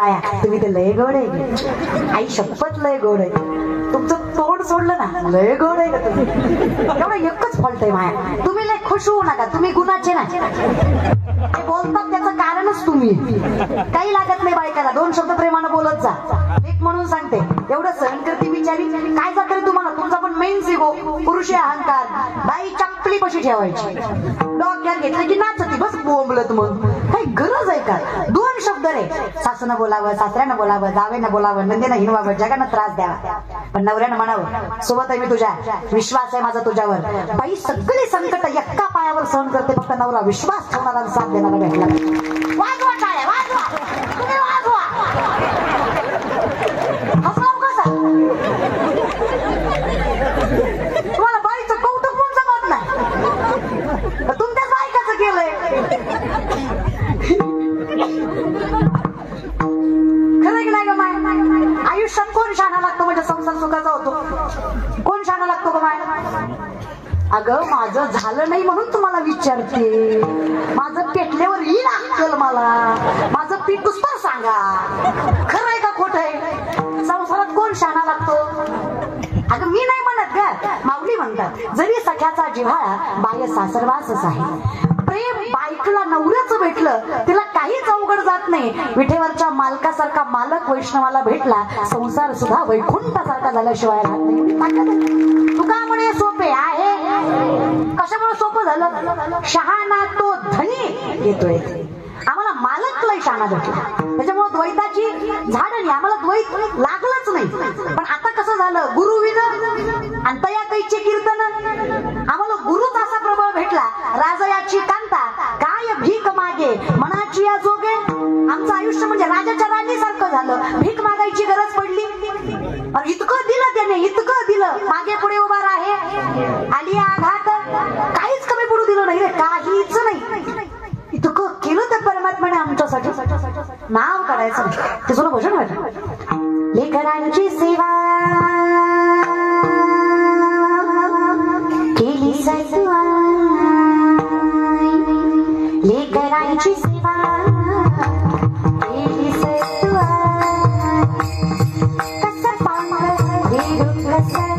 बाया तुम्ही ते लय गोड आहे आई शपथ लय गोड आहे तुमचं तोंड सोडलं ना लय गोड आहे का तुम्ही एवढं एकच फॉल्ट आहे माया तुम्ही लय खुश होऊ नका तुम्ही गुणाचे ना ते बोलतात त्याचं कारणच तुम्ही काही लागत नाही बायकाला दोन शब्द प्रेमानं बोलत जा एक म्हणून सांगते एवढं सहन करते बिचारी काय जात रे तुम्हाला तुमचा पण मेन सिगो पुरुषी अहंकार बाई चपली कशी ठेवायची डॉक्टर घेतलं की नाचती बस बोंबलत मग काही गरज आहे का दोन शब्द रे सासूनं बोलावं सासऱ्यानं बोलावं जावेनं बोलावं नंदीनं हिनवावं जगानं त्रास द्यावा पण नवऱ्यानं म्हणावं सोबत आहे मी तुझ्या विश्वास आहे माझा तुझ्यावर बाई सगळी संकट एका पायावर सहन करते फक्त नवरा विश्वास ठेवणारा साथ देणारा भेटला वाजवा टाळ्या वाजवा तुम्ही वाजवा हसराव कसा तुम्हाला बाईचं कौतुक पण जमत नाही तुमच्याच बायकाचं केलंय खरं की नाही ग माय आयुष्यात कोण शाना लागतो म्हणजे संसार सुखाचा होतो कोण शाना लागतो ग माय अगं माझं झालं नाही म्हणून तुम्हाला विचारते माझं पेटल्यावर येईल अक्कल मला माझं पीठ दुसरं सांगा खरं आहे का खोट आहे संसारात कोण शाना लागतो अगं मी नाही म्हणत ग माऊली म्हणतात जरी सख्याचा जिव्हाळा बाह्य सासरवासच आहे प्रेम बायकला नवऱ्याचं भेटलं तिला काहीच अवघड जात नाही विठेवरच्या मालकासारखा मालक वैष्णवाला भेटला संसार सुद्धा वैकुंठासारखा झाल्याशिवाय राहत नाही तुका म्हणे सोपे आहे कशामुळे सोपं झालं शहाणा तो धनी येतोय आम्हाला मालक लय शहाणा भेटला त्याच्यामुळे द्वैताची झाड नाही आम्हाला द्वैत लागलंच नाही पण आता कसं झालं गुरु विन आणि तया कैचे कीर्तन आम्हाला गुरुच असा प्रभाव भेटला राजयाची कांता काय भीक मागे मनाची या जोगे आमचं आयुष्य म्हणजे राजाच्या राणीसारखं झालं भीक मागायची गरज पडली इतकं दिलं त्याने इतकं दिलं मागे पुढे उभा आहे आली आघात काहीच कमी पडू दिलं नाही रे काहीच नाही इतकं केलं त्या परमात्म्याने आमच्यासाठी नाव काढायचं ते तुला भजन वाटलं लेकरांची सेवा केली सत्वा लेकरांची सेवा केली सत्वा कसं पांढर रेडू कसं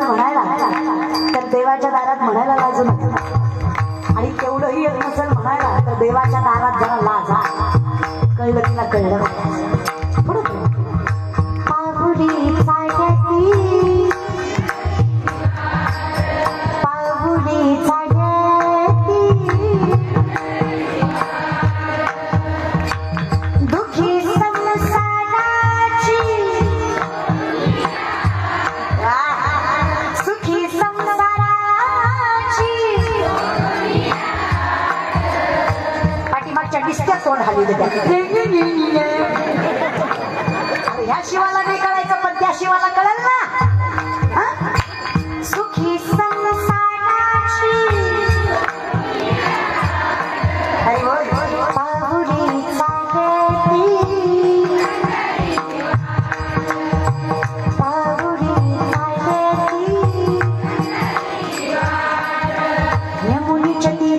म्हणायला तर देवाच्या दारात म्हणायला लाजू नका आणि तेवढंही येत नसेल म्हणायला तर देवाच्या दारात जरा लाजा कळलं कळलं पुढे पाहुरी चाड्याती पाहुरी चाड्याती दुखी संसाराची सुखी संसाराची पाठीमागच्या डिस्क्या तोंड हाली ह्या शिवाला नाही कळायचं पण त्या शिवाला कळेल ना सुखी संसाराची पाहुरी चाड्याती पाहुरी चाड्याती यमुनीच्या तीरी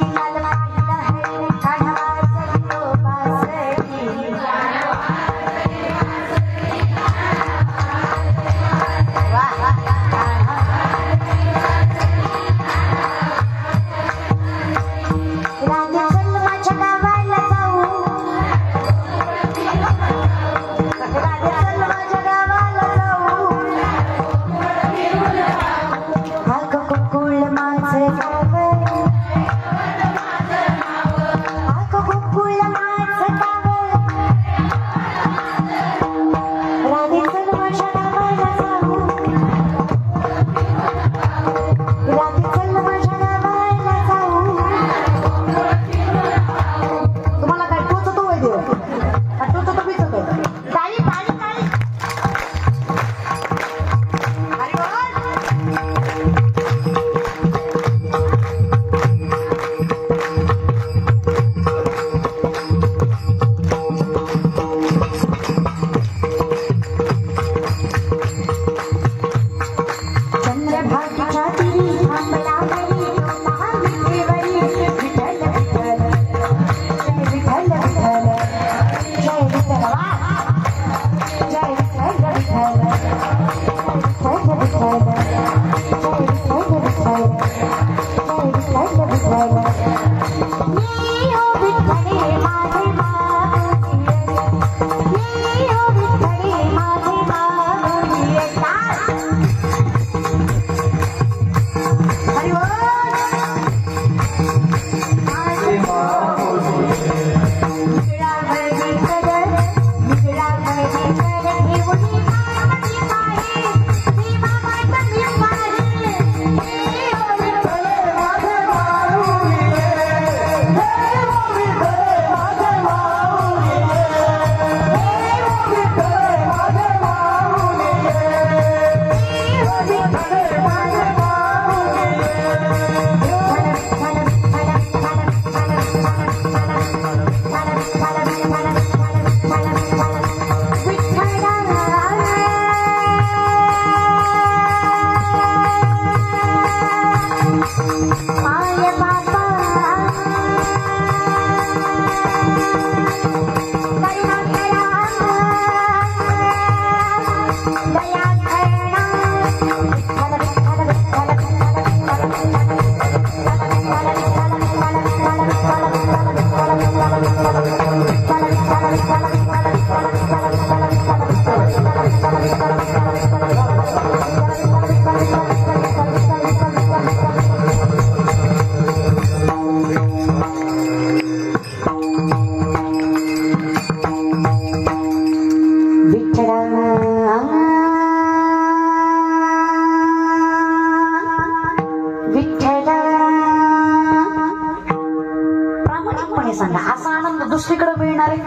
दुसरीकडे मिळणार आहे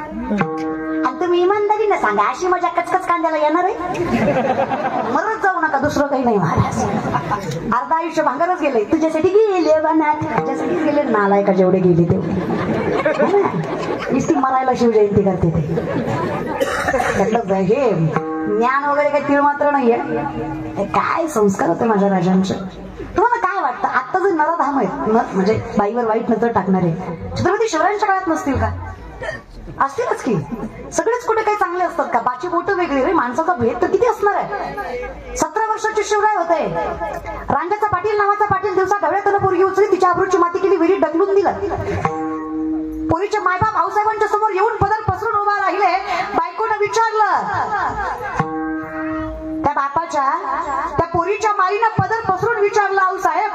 आणि तुम्ही इमानदारीने सांगा अशी मजा कचकच कांद्याला येणार आहे मरत जाऊ नका दुसरं काही नाही महाराज अर्ध आयुष्य भांगरच गेले तुझ्यासाठी गेले बनात तुझ्यासाठी गेले नालायका जेवढे गेले तेवढे नुसती मरायला शिवजयंती करते ते हे ज्ञान वगैरे काही तीळ मात्र नाहीये काय संस्कार होते माझ्या राजांचे तुम्हाला काय वाटतं आता जे नरधाम आहेत म्हणजे बाईवर वाईट नजर टाकणारे छत्रपती शिवरायांच्या काळात नसतील का असतीलच की सगळेच कुठे काही चांगले असतात का बाची बोट वेगळी रे माणसाचा भेद तर किती असणार आहे 17 वर्षाचे शिवराय होते रांजाचा पाटील नावाचा पाटील दिवसा ढवळ्यातून पोरगी उचली तिच्या अब्रूची माती केली विहिरीत ढकलून दिलं पोरीचे मायबाप भाऊसाहेबांच्या समोर येऊन पदर पसरून उभा राहिले विचारलं, त्या बापाच्या त्या पोरीच्या माईनं पदर पसरून विचारलं, आऊ साहेब,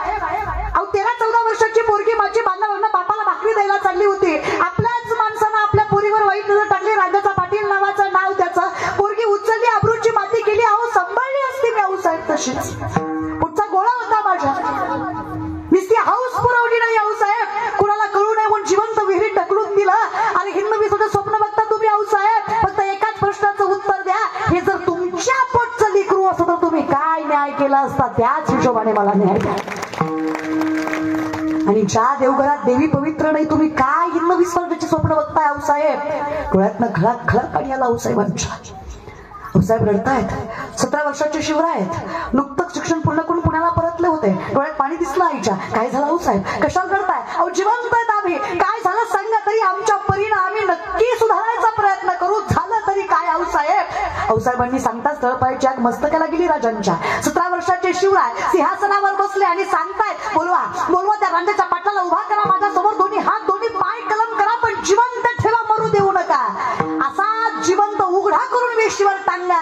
अहो 13-14 वर्षाची पोरगी माझी बांधावरनं बापाला भाकरी द्यायला चालली होती, आपल्याच माणसानं आपल्या पोरीवर वाईट नजर टाकली, राजाचा पाटील नावाचं नाव त्याचं, पोरगी उचलली, अब्रूची माती केली, अहो सांभाळली असती मी आऊ साहेब तशीच. पुढचा गोळा होता माझ्या, नुसती हाऊस पुरवली नाही आऊ साहेब, कुणाला कळू नये म्हणून जिवंत विहिरीत ढकलून दिलं. आणि हिंदवी सुद्धा स्वप्न बघता तुम्ही आऊ साहेब, फक्त एकाच प्रश्नाचं उत्तर द्या, हे जर तुमच्या पोटचं लेकरू असतं तर तुम्ही काय न्याय केला असता, त्याच हिशोबाने मला न्याय द्या. आणि ज्या देवघरात देवी पवित्र नाही, तुम्ही काय हिंदवी स्वर्गाचे स्वप्न बघताय आऊ साहेब. डोळ्यातनं खळात खळात पाणी आलं आऊ साहेबांच्या. साहेब रडतायत, 17 वर्षाचे शिवराय आहेत, नुकतंच शिक्षण पूर्ण करून पुण्याला परतले होते, डोळ्यात पाणी दिसलं आईच्या. काय झालं आऊ साहेब, कशाला रडताय, अहो जिवंत आहेत आम्ही, काय झालं सांगा तरी आमच्या परीनं आम्ही नक्की सुधारायचा प्रयत्न करू, झालं तरी काय आऊ साहेब. आऊसाहेबांनी सांगताच तळपायची आग मस्तकाला गेली राजांच्या. 17 वर्षाचे शिवराय सिंहासनावर बसले आणि सांगतायत, बोलवा बोलवा त्या रांडेच्या पाटलाला उभा करा, माझ्या समोर दोन्ही हात दोन्ही पाय कलम करा, पण जिवंत ठेवा, मरू देऊ नका. असा जिवंत उघडा करून वेशीवर टांगा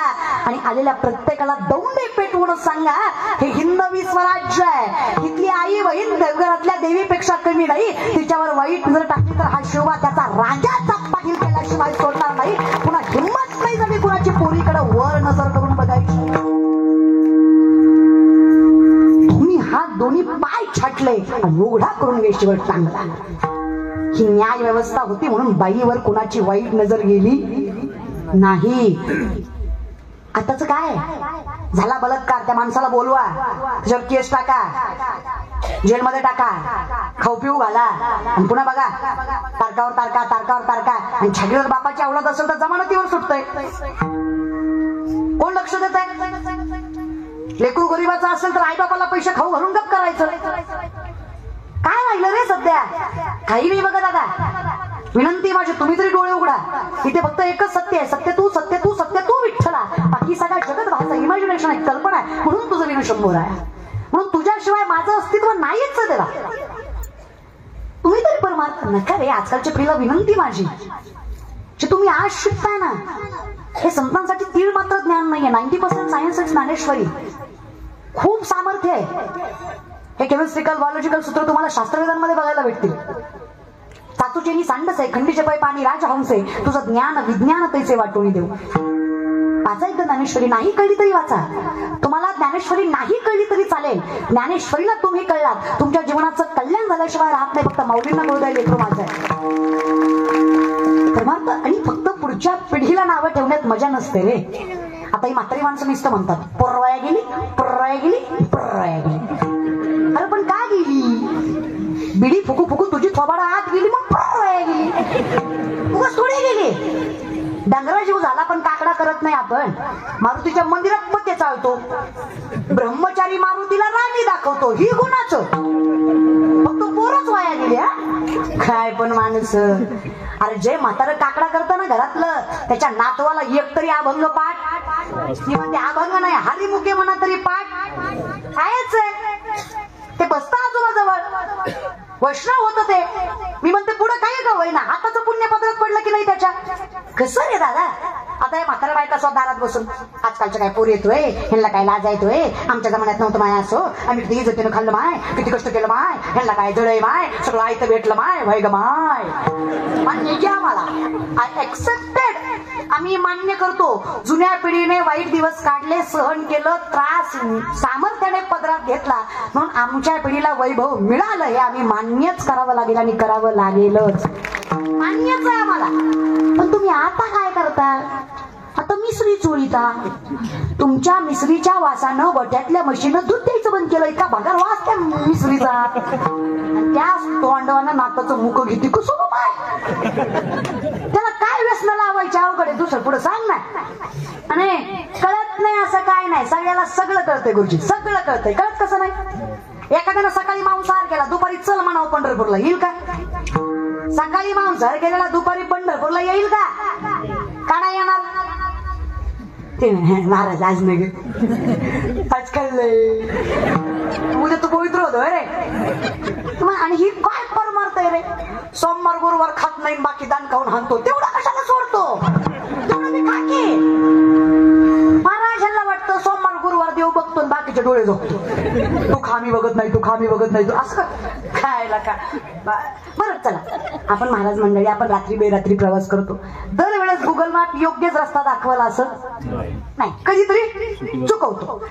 आणि आलेल्या प्रत्येकाला दौंडे पेटवून सांगा, हे हिंदवी स्वराज्य आहे, इथली आई बहीण देवघरातल्या देवीपेक्षा कमी नाही, तिच्यावर वाईट नजर टाकली तर हा शिवबा त्याचा राजाचा पाटील केल्याशिवाय सोडणार नाही. पुन्हा हिंमत नाही झाली कुणाची पोरीकडे वर नजर करून बघायची. तुम्ही हात दोन्ही पाय छाटले आणि उघडा करून वेशीवर टांगला. ही न्याय व्यवस्था होती म्हणून बाईवर कुणाची वाईट नजर गेली नाही. आताच काय झाला बलात्कार, त्या माणसाला बोलवा, त्याच्यावर केस टाका, जेलमध्ये टाका, खाऊ पिऊ घाला आणि पुन्हा बघा तारकावर तारका तारकावर तारका. आणि छागीर बापाची औलाद असेल तर जमानतीवर सुटतंय, कोण लक्ष देत आहे. लेकरू गरीबाचा असेल तर आई बापाला पैसे खाऊ घालून गप करायचं. काय राहिलं रे सध्या, काही नाही बघा दादा. विनंती माझी, तुम्ही तरी डोळे उघडा, इथे फक्त एकच सत्य आहे, सत्य तू सत्य तू सत्य तू विठ्ठला. बाकी सगळा जगत भाषा इमॅजिनेशन आहे, कल्पना आहे, म्हणून तुझं विनशंभर आहे, म्हणून तुझ्याशिवाय माझं अस्तित्व नाहीच त्याला. तुम्ही तरी परमार्थ नका रे. आजकालच्या पिढीला विनंती माझी, जे तुम्ही आज शिकताय ना, हे संतांसाठी तीळ मात्र ज्ञान नाहीये. 90% सायन्स इज ज्ञानेश्वरी. खूप सामर्थ्य आहे. हे केमिस्ट्रिकल बायोलॉजिकल सूत्र तुम्हाला शास्त्रवेदांमध्ये बघायला भेटतील. साचूचेनी सांडसे खंडीचे पै पाणी राजहंसे, तुझं ज्ञान विज्ञान तैसे वाटून देऊ. वाचा एकदा ज्ञानेश्वरी, नाही कळली तरी वाचा. तुम्हाला ज्ञानेश्वरी नाही कळली तरी चालेल, ज्ञानेश्वरीला तुम्ही कळलात, तुमच्या जीवनाचं कल्याण झाल्याशिवाय राहत नाही. फक्त माऊलींना कळू द्यायला लेकरू माझं परमार्थ. आणि फक्त पुढच्या पिढीला नावं ठेवण्यात मजा नसते रे. आता ही म्हातारी माणसं नुसतं म्हणतात, पोरवाया गेली पोरवाया गेली पोरवाया गेली. अरे पण का गेली, बिडी फुकू फुकू तुझी थोबाडा आत गेली मग पोरवाया गेली, उगाच थोडी गेली. डंगरा जीव झाला पण काकडा करत नाही आपण. मारुतीच्या मंदिरात पत्ते चालतो, ब्रह्मचारी मारुतीला राणी दाखवतो, ही गुणाचं. फक्त पोरच वाया गेल्या. काय पण माणूस. अरे जे म्हातारं काकडा करतं ना घरातलं, त्याच्या नातवाला एक तरी अभंग पाठ, ती म्हणते अभंग नाही हरिमुखे म्हणा तरी पाठ. कायच ते बसतं आजोबाजवळ, वैष्णव होतं ते. मी म्हणते पुढे काय का होईना, हाताचं पुण्य पदरात पडलं की नाही त्याच्या. कसं रे दादा, आता हे म्हातारा बायका स्वतः दारात बसून, आजकालच्या काय पोर येतोय, ह्यांना काय लाज येतोय, आमच्या जमान्यात नव्हतं माय असो, आम्ही किती इज्जतीनं खाल्लं माय, किती कष्ट केलं माय, ह्यांना काय जळय माय, सगळं आयतं भेटलं माय, वय ग माय. मान्य घ्या मला, आय एक्सेप्टेड. आम्ही मान्य करतो, जुन्या पिढीने वाईट दिवस काढले, सहन केलं, त्रास सामर्थ्याने पदरात घेतला, म्हणून आमच्या पिढीला वैभव मिळालं, हे आम्ही मान्यच करावं लागेल आणि करावं लागेलच. मान्यच आहे आम्हाला. पण तुम्ही आता काय करता, आता मिसरी चोळीता. तुमच्या मिसरीच्या वासानं गोठ्यातल्या म्हशीनं दूध द्यायचं बंद केलं. इतका भगार वास त्या मिसरीचा. त्या तोंडवानं नाताचं मुख घेते कसं बाय, त्याला काय व्यसन लावायच्या अवघडे दुसरं पुढे सांग ना. आणि कळत नाही असं काय नाही, सगळ्याला सगळं कळतंय गुरुजी, सगळं कळतंय. कळत कसं नाही. एखाद्यानं सकाळी मांसाहार केला, दुपारी चल म्हणावं पंढरपूरला, येईल का. सकाळी मांसाहार केलेला दुपारी पंढरपूरला येईल का, का नाही येणार. ते महाराज आज नाही आज खाल्लंय, उद्या तू पवित्र होतो रे. आणि ही काय परमार्थ आहे रे. सोमवार गुरुवार खात नाही, बाकी दान खाऊन हाणतो, तेवढा कशाला सोडतो. तेवढं मी खाकी बाकीचे डोळे झोपतो. तू खामी बघत नाही, तू खामी बघत नाही, तू असं खायला का. बरं चला, आपण महाराज मंडळी आपण रात्री बेरात्री प्रवास करतो. दरवेळेस गुगल मॅप योग्यच रस्ता दाखवायला असं नाही, कधीतरी चुकवतो.